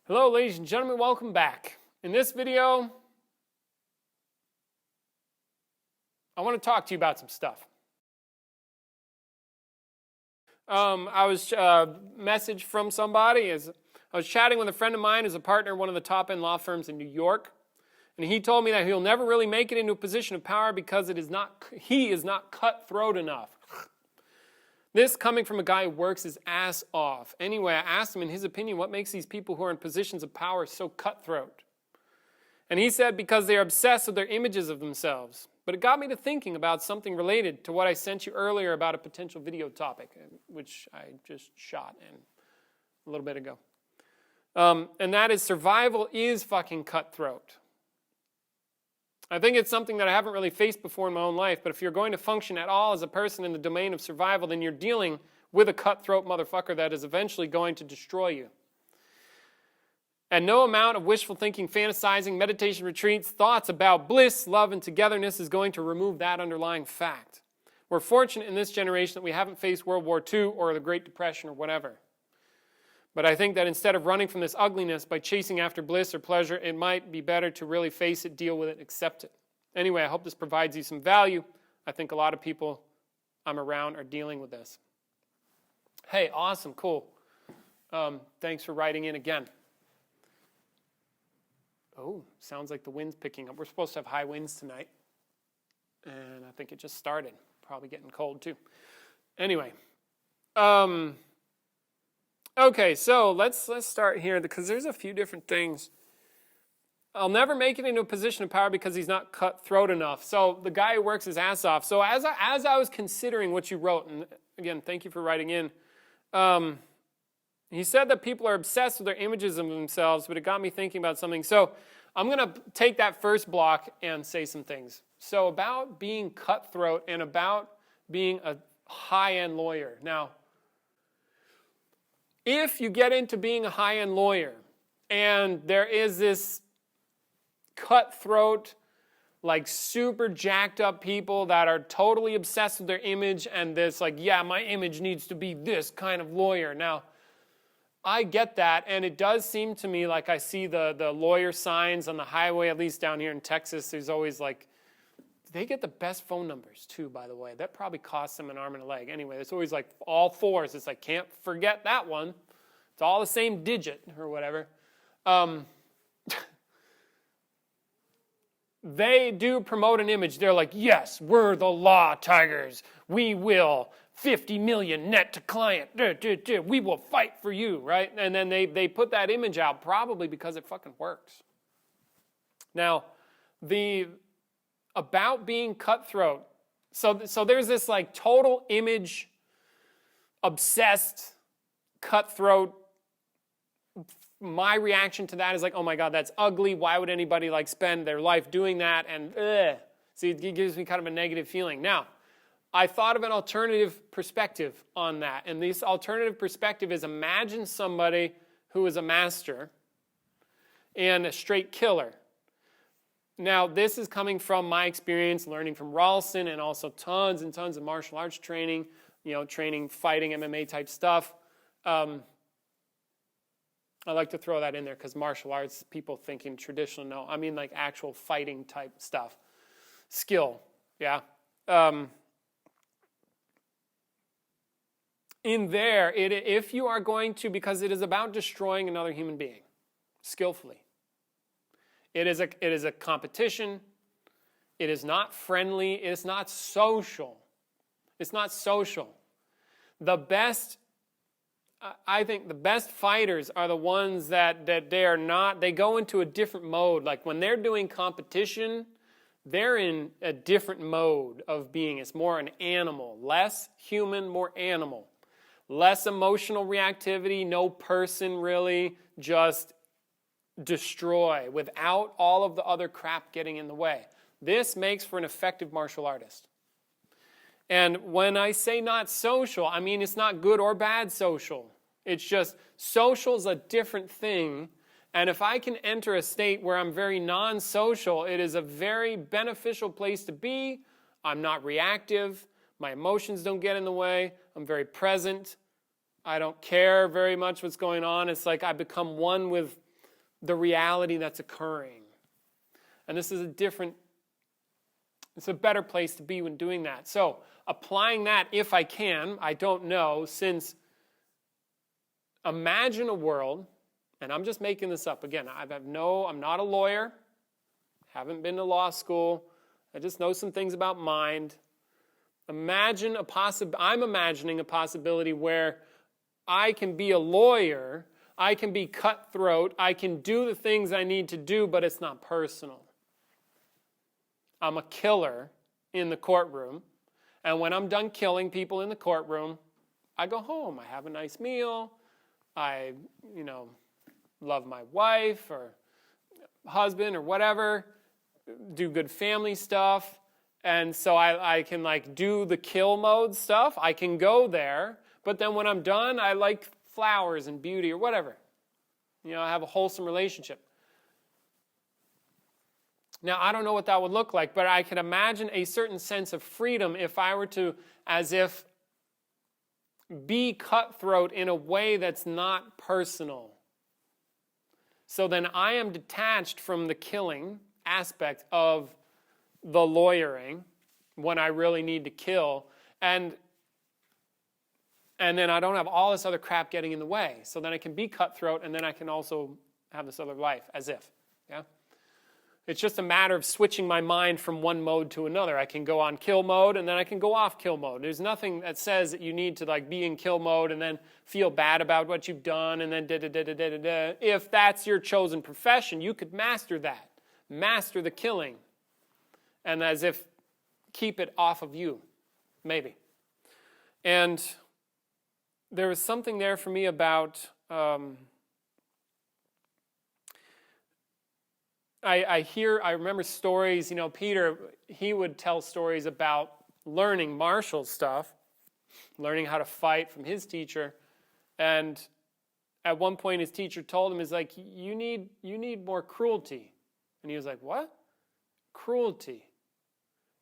Hello, ladies and gentlemen, welcome back. In this video, I want to talk to you about some stuff. I was messaged from somebody as I was chatting with a friend of mine who's a partner in one of the top-end law firms in New York, and he told me that he'll never really make it into a position of power because he is not cutthroat enough. This coming from a guy who works his ass off. Anyway, I asked him, in his opinion, what makes these people who are in positions of power so cutthroat? And he said because they are obsessed with their images of themselves. But it got me to thinking about something related to what I sent you earlier about a potential video topic, which I just shot a little bit ago. And that is survival is fucking cutthroat. I think it's something that I haven't really faced before in my own life, but if you're going to function at all as a person in the domain of survival, then you're dealing with a cutthroat motherfucker that is eventually going to destroy you. And no amount of wishful thinking, fantasizing, meditation retreats, thoughts about bliss, love, and togetherness is going to remove that underlying fact. We're fortunate in this generation that we haven't faced World War II or the Great Depression or whatever. But I think that instead of running from this ugliness by chasing after bliss or pleasure, it might be better to really face it, deal with it, accept it. Anyway, I hope this provides you some value. I think a lot of people I'm around are dealing with this. Hey, awesome, cool. Thanks for writing in again. Oh, sounds like the wind's picking up. We're supposed to have high winds tonight. And I think it just started. Probably getting cold too. Anyway. Okay, so let's start here because there's a few different things. I'll never make it into a position of power because he's not cutthroat enough. So the guy who works his ass off. So as I was considering what you wrote, and again, thank you for writing in, he said that people are obsessed with their images of themselves, but it got me thinking about something. So I'm going to take that first block and say some things. So about being cutthroat and about being a high-end lawyer. Now, if you get into being a high-end lawyer and there is this cutthroat, like super jacked up people that are totally obsessed with their image and this like, yeah, my image needs to be this kind of lawyer. Now, I get that, and it does seem to me like I see the lawyer signs on the highway, at least down here in Texas. There's always like, they get the best phone numbers too, by the way. That probably costs them an arm and a leg. Anyway, it's always like all fours. It's like, can't forget that one. It's all the same digit or whatever. They do promote an image. They're like, yes, we're the law tigers. We will 50 million net to client. We will fight for you, right? And then they put that image out probably because it fucking works. Now, about being cutthroat. So there's this like total image obsessed cutthroat. My reaction to that is like, oh my God, that's ugly. Why would anybody like spend their life doing that? And see, it gives me kind of a negative feeling. Now, I thought of an alternative perspective on that. And this alternative perspective is imagine somebody who is a master and a straight killer. Now, this is coming from my experience learning from Ralston and also tons and tons of martial arts training, training, fighting, MMA type stuff. I like to throw that in there because martial arts, people thinking traditional, no. I mean like actual fighting type stuff. Skill, yeah. In there, if you are going to, because it is about destroying another human being, skillfully. It is a competition. It is not friendly. It is not social. It's not social. I think the best fighters are the ones that they are not, they go into a different mode. Like when they're doing competition, they're in a different mode of being. It's more an animal, less human, more animal. Less emotional reactivity, no person really, just destroy without all of the other crap getting in the way. This makes for an effective martial artist. And when I say not social, I mean it's not good or bad social. It's just social's a different thing. And if I can enter a state where I'm very non-social, it is a very beneficial place to be. I'm not reactive. My emotions don't get in the way. I'm very present. I don't care very much what's going on. It's like I become one with the reality that's occurring. And this is it's a better place to be when doing that. So applying that, if I can, I don't know, since imagine a world, and I'm just making this up. Again, I'm not a lawyer, haven't been to law school, I just know some things about mind. I'm imagining a possibility where I can be a lawyer, I can be cutthroat, I can do the things I need to do, but it's not personal. I'm a killer in the courtroom, and when I'm done killing people in the courtroom, I go home. I have a nice meal. I, love my wife or husband or whatever, do good family stuff, and so I can do the kill mode stuff. I can go there, but then when I'm done, I like flowers and beauty or whatever. I have a wholesome relationship. Now, I don't know what that would look like, but I can imagine a certain sense of freedom if I were to, be cutthroat in a way that's not personal. So then I am detached from the killing aspect of the lawyering when I really need to kill, and then I don't have all this other crap getting in the way. So then I can be cutthroat, and then I can also have this other life, yeah? It's just a matter of switching my mind from one mode to another. I can go on kill mode, and then I can go off kill mode. There's nothing that says that you need to be in kill mode and then feel bad about what you've done and then da-da-da-da-da-da. If that's your chosen profession, you could master that. Master the killing. And keep it off of you, maybe. And there was something there for me about... I remember stories, Peter, he would tell stories about learning martial stuff, learning how to fight from his teacher, and at one point his teacher told him, you need more cruelty. And he was like, what? Cruelty.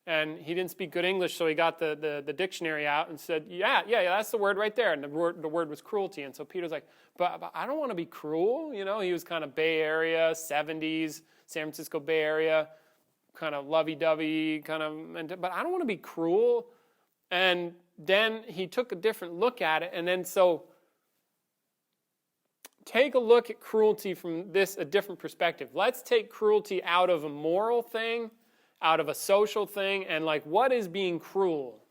And he didn't speak good English, so he got the dictionary out and said, yeah, that's the word right there. And the word was cruelty. And so Peter's like, but I don't want to be cruel. He was kind of Bay Area, 70s, San Francisco Bay Area, kind of lovey-dovey, but I don't want to be cruel. And then he took a different look at it, and then so take a look at cruelty from a different perspective. Let's take cruelty out of a moral thing, out of a social thing, and what is being cruel?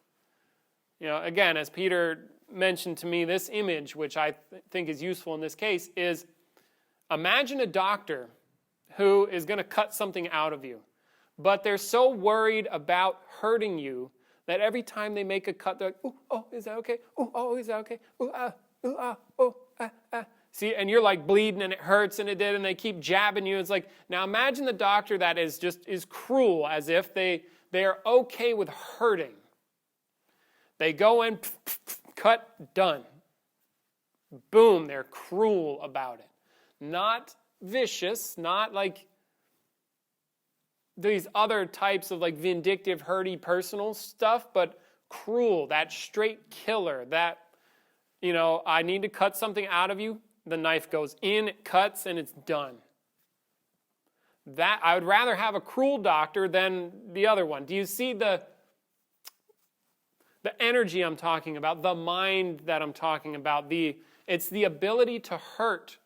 Again, as Peter mentioned to me, this image, which I think is useful in this case, is imagine a doctor who is going to cut something out of you, but they're so worried about hurting you that every time they make a cut, they're like, ooh, oh, is that okay? Ooh, oh, is that okay? Ooh, ooh, oh, See, and you're bleeding and it hurts and and they keep jabbing you. It's now imagine the doctor that is cruel, as if they are okay with hurting. They go in, cut, done. Boom, they're cruel about it. Not vicious, not these other types of vindictive, hurty, personal stuff, but cruel, that straight killer, that, I need to cut something out of you, the knife goes in, it cuts, and it's done. That I would rather have a cruel doctor than the other one. Do you see the energy I'm talking about, the mind that I'm talking about? It's the ability to hurt,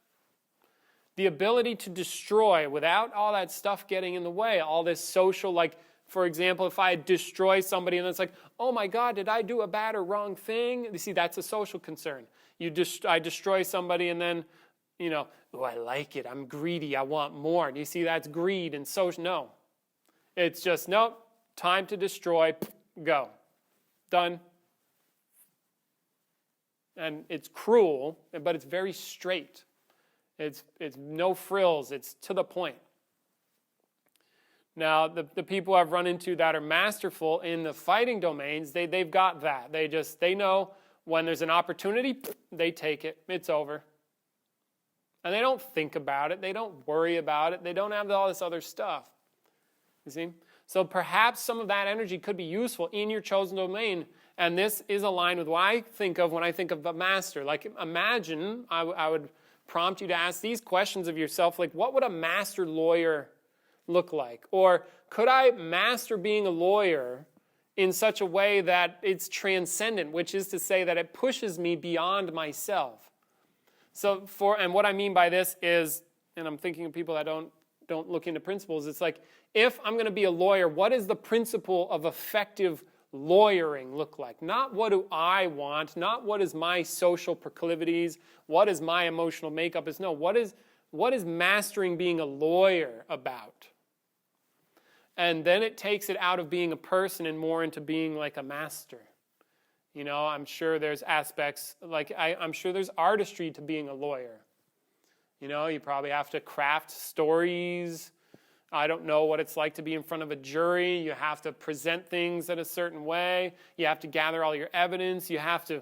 the ability to destroy without all that stuff getting in the way, all this social, for example, if I destroy somebody and it's oh my God, did I do a bad or wrong thing? You see, that's a social concern. I destroy somebody and then, oh, I like it, I'm greedy, I want more. Do you see, that's greed and social? No. It's just, nope, time to destroy, go. Done. And it's cruel, but it's very straight. It's no frills. It's to the point. Now, the people I've run into that are masterful in the fighting domains, they've got that. They know when there's an opportunity, they take it. It's over. And they don't think about it. They don't worry about it. They don't have all this other stuff. You see? So perhaps some of that energy could be useful in your chosen domain. And this is aligned with what I think of when I think of a master. Imagine, I would prompt you to ask these questions of yourself, like, what would a master lawyer look like? Or could I master being a lawyer in such a way that it's transcendent, which is to say that it pushes me beyond myself? And what I mean by this is, and I'm thinking of people that don't look into principles, it's like, if I'm going to be a lawyer, what is the principle of effective lawyering look like? Not what do I want, not what is my social proclivities, what is my emotional makeup, is no, what is mastering being a lawyer about? And then it takes it out of being a person and more into being like a master. You know, I'm sure there's aspects, like I'm sure there's artistry to being a lawyer. You know, you probably have to craft stories. I don't know what it's like to be in front of a jury. You have to present things in a certain way. You have to gather all your evidence. You have to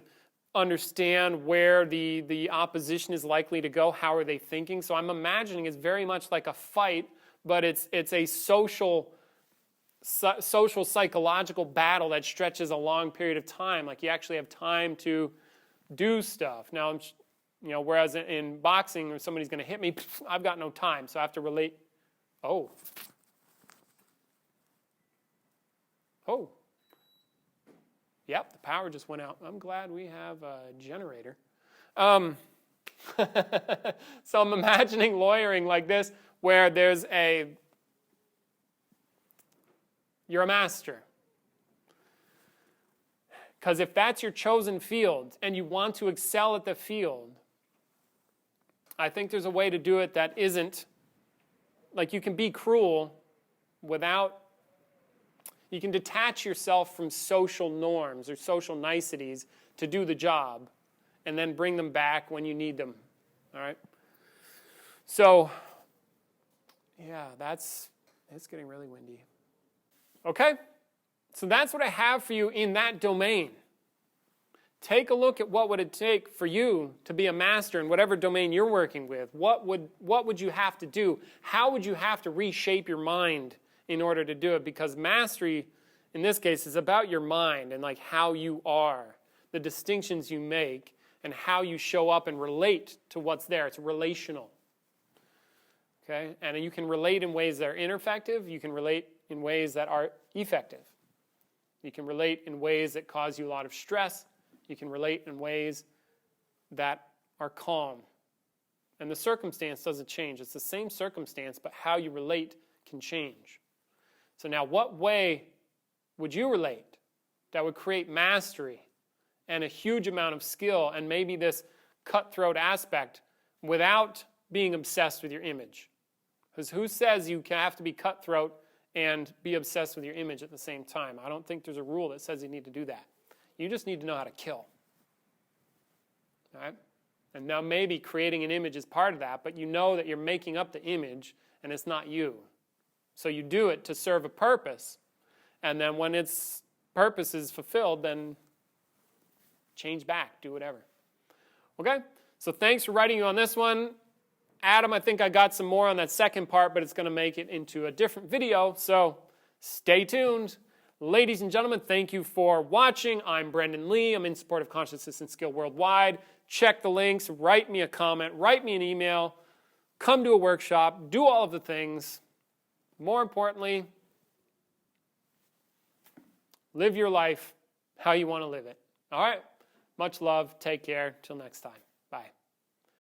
understand where the opposition is likely to go. How are they thinking? So I'm imagining it's very much like a fight, but it's a social psychological battle that stretches a long period of time. Like you actually have time to do stuff. Now, you know, whereas in boxing, if somebody's going to hit me, I've got no time, so I have to relate. Oh. Yep, the power just went out. I'm glad we have a generator. So I'm imagining lawyering like this, where you're a master. Because if that's your chosen field and you want to excel at the field, I think there's a way to do it that isn't, like you can be cruel without, you can detach yourself from social norms or social niceties to do the job and then bring them back when you need them, all right? So, yeah, it's getting really windy. Okay, so that's what I have for you in that domain. Take a look at what would it take for you to be a master in whatever domain you're working with. What would you have to do? How would you have to reshape your mind in order to do it? Because mastery, in this case, is about your mind and like how you are, the distinctions you make, and how you show up and relate to what's there. It's relational. Okay, and you can relate in ways that are ineffective. You can relate in ways that are effective. You can relate in ways that cause you a lot of stress. You can relate in ways that are calm. And the circumstance doesn't change. It's the same circumstance, but how you relate can change. So now, what way would you relate that would create mastery and a huge amount of skill and maybe this cutthroat aspect without being obsessed with your image? Because who says you have to be cutthroat and be obsessed with your image at the same time? I don't think there's a rule that says you need to do that. You just need to know how to kill. All right? And now maybe creating an image is part of that, but you know that you're making up the image and it's not you. So you do it to serve a purpose. And then when its purpose is fulfilled, then change back, do whatever. Okay? So thanks for writing you on this one. Adam, I think I got some more on that second part, but it's going to make it into a different video, so stay tuned. Ladies and gentlemen, thank you for watching. I'm Brendan Lee. I'm in support of consciousness and skill worldwide. Check the links, write me a comment, write me an email, come to a workshop, do all of the things. More importantly, live your life how you want to live it. All right? Much love. Take care. Till next time. Bye.